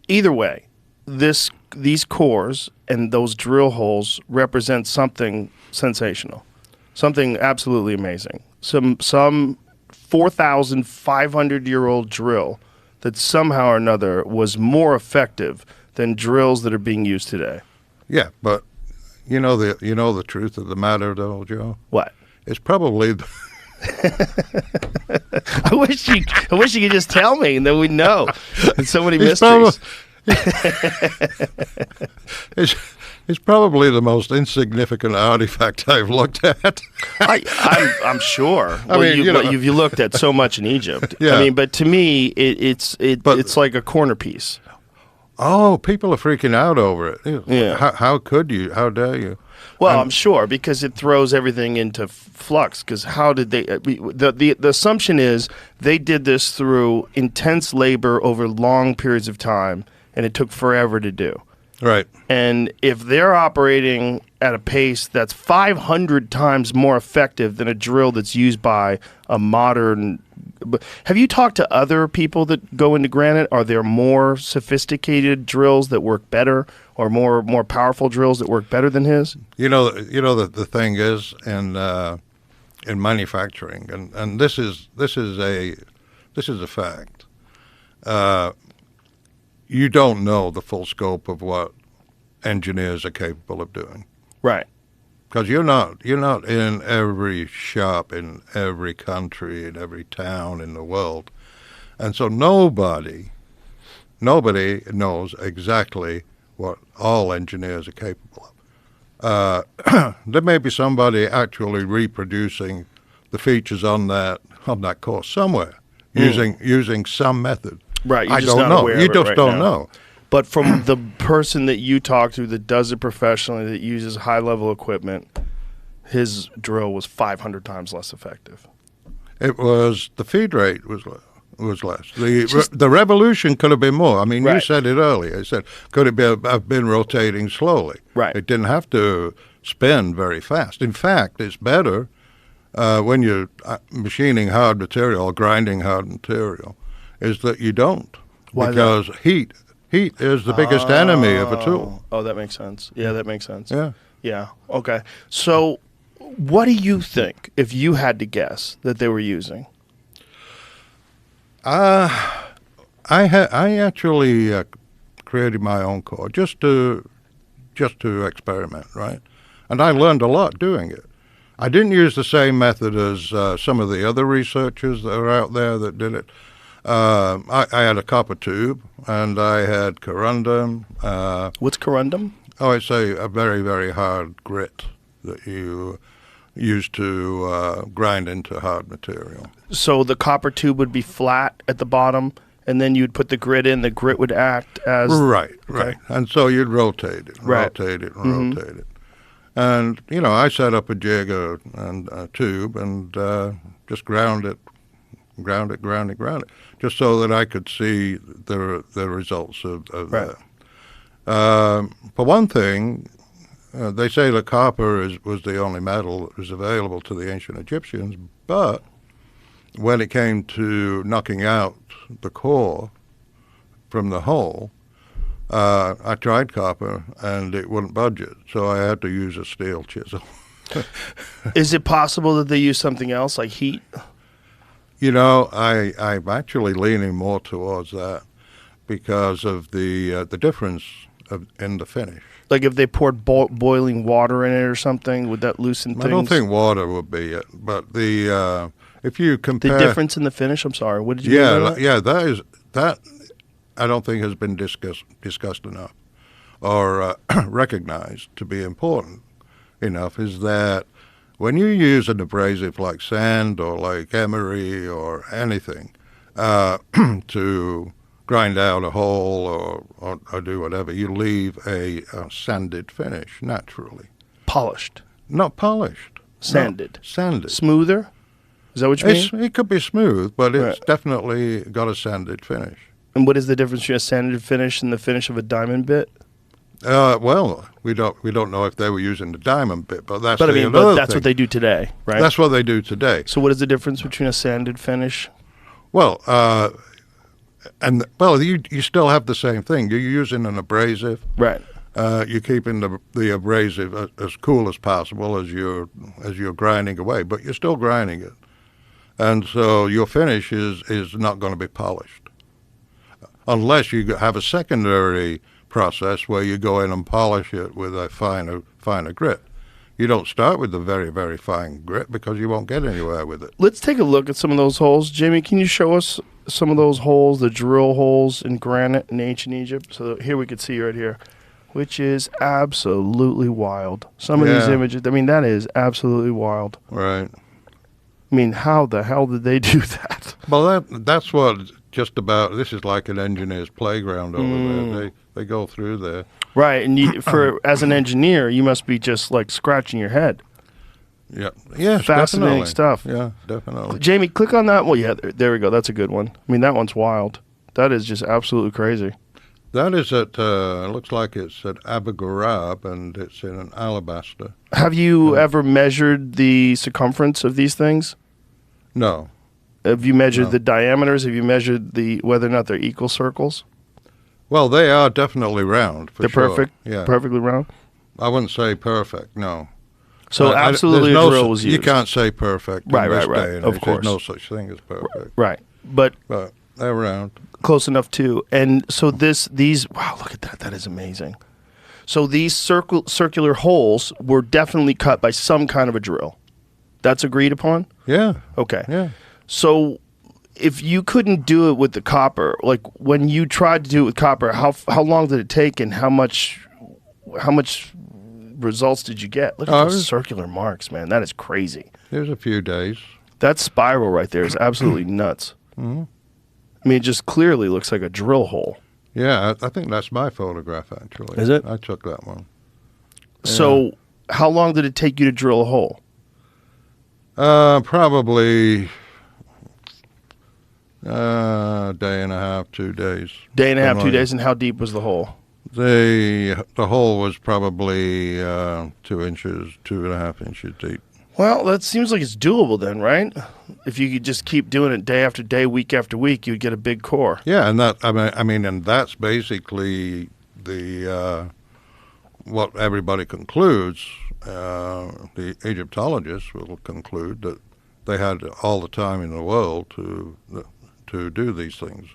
either way, these cores and those drill holes represent something sensational, something absolutely amazing. Some 4,500-year-old drill that somehow or another was more effective than drills that are being used today. Yeah, but you know the truth of the matter, though, Joe. What? It's probably. I wish you could just tell me, and then we'd know. There's so many mysteries. It's probably the most insignificant artifact I've looked at. I'm sure. I mean, you looked at so much in Egypt. Yeah. I mean, but to me, it's like a corner piece. Oh, people are freaking out over it. Yeah. How could you? How dare you? Well, I'm sure, because it throws everything into flux. Because how did they? The assumption is they did this through intense labor over long periods of time, and it took forever to do. Right. And if they're operating at a pace that's 500 times more effective than a drill that's used by a modern. Have you talked to other people that go into granite? Are there more sophisticated drills that work better, or more powerful drills that work better than his? The thing is in manufacturing, and this is a fact. You don't know the full scope of what engineers are capable of doing. Right. Because you're not in every shop in every country, in every town in the world. And so nobody knows exactly what all engineers are capable of. There may be somebody actually reproducing the features on that course somewhere using some method. Right. I don't know. You just don't know. But from the person that you talk to that does it professionally, that uses high-level equipment, his drill was 500 times less effective. It was, the feed rate was less. The revolution could have been more. I mean, Right. You said it earlier. I said, could it have been rotating slowly? Right. It didn't have to spin very fast. In fact, it's better when you're machining hard material or grinding hard material, is that you don't. Why because heat is the biggest enemy of a tool. Oh, that makes sense. Yeah, that makes sense. Yeah. Yeah. Okay. So what do you think, if you had to guess, that they were using? I actually created my own core just to experiment, right? And I learned a lot doing it. I didn't use the same method as some of the other researchers that are out there that did it. I had a copper tube, and I had corundum. What's corundum? Oh, it's a very, very hard grit that you use to grind into hard material. So the copper tube would be flat at the bottom, and then you'd put the grit in. The grit would act as... Right. Okay. And so you'd rotate it, Right. rotate it. And, I set up a jig and a tube and just ground it, just so that I could see the results of Right. that. For one thing, they say that copper was the only metal that was available to the ancient Egyptians, but when it came to knocking out the core from the hole, I tried copper and it wouldn't budge it, so I had to use a steel chisel. Is it possible that they use something else, like heat? I'm actually leaning more towards that because of the difference in the finish. Like if they poured boiling water in it or something, would that loosen things? I don't think water would be it, but if you compare the difference in the finish. I'm sorry. What did you mean by that? That I don't think has been discussed enough or recognized to be important enough. Is that when you use an abrasive like sand or like emery or anything to grind out a hole or do whatever, you leave a sanded finish naturally. Polished. Not polished. Sanded. No, sanded. Smoother? Is that what you mean? It could be smooth, but it's Right. definitely got a sanded finish. And what is the difference between a sanded finish and the finish of a diamond bit? Well, we don't know if they were using the diamond bit, but that's But that's thing. what they do today, right? That's what they do today. So what is the difference between a sanded finish? Well, and well, you still have the same thing. You're using an abrasive. Right. You're keeping the abrasive as cool as possible as you're grinding away, but you're still grinding it, and so your finish is not going to be polished unless you have a secondary process where you go in and polish it with a finer grit. You don't start with the very, very fine grit because you won't get anywhere with it. Let's take a look at some of those holes. Jamie, can you show us some of those holes, the drill holes in granite in ancient Egypt? So here we could see right here, which is absolutely wild. Some of these images, I mean, that is absolutely wild. Right. I mean, how the hell did they do that? Well, that's what just about, this is like an engineer's playground over there. They go through there. Right, and as an engineer, you must be just like scratching your head. Yeah, yes, fascinating definitely. stuff. Yeah, definitely. Jamie, click on that. Well, yeah, there we go. That's a good one. I mean, that one's wild. That is just absolutely crazy. That is at, looks like it's at Abu Ghraib, and it's in an alabaster. Have you ever measured the circumference of these things? No. Have you measured the diameters? Have you measured whether or not they're equal circles? Well, they are definitely round. They're sure. perfect? Yeah. Perfectly round? I wouldn't say perfect, no. So absolutely a drill was used. You can't say perfect right, in this right. day and Of age. course. There's no such thing as perfect. Right. But they're round. Close enough too. And so these, wow, look at that. That is amazing. So these circular holes were definitely cut by some kind of a drill. That's agreed upon? Yeah. Okay. Yeah. So if you couldn't do it with the copper, like when you tried to do it with copper, how long did it take, and how much results did you get? Look at those circular marks, man. That is crazy. There's a few days. That spiral right there is absolutely nuts. Mm-hmm. I mean, it just clearly looks like a drill hole. Yeah, I think that's my photograph, actually. Is it? I took that one. So how long did it take you to drill a hole? Probably a day and a half, 2 days. Day and a half, 2 days, and how deep was the hole? The hole was probably 2 inches, 2.5 inches deep. Well, that seems like it's doable then, right? If you could just keep doing it day after day, week after week, you'd get a big core. Yeah, and and that's basically the what everybody concludes. The Egyptologists will conclude that they had all the time in the world to do these things.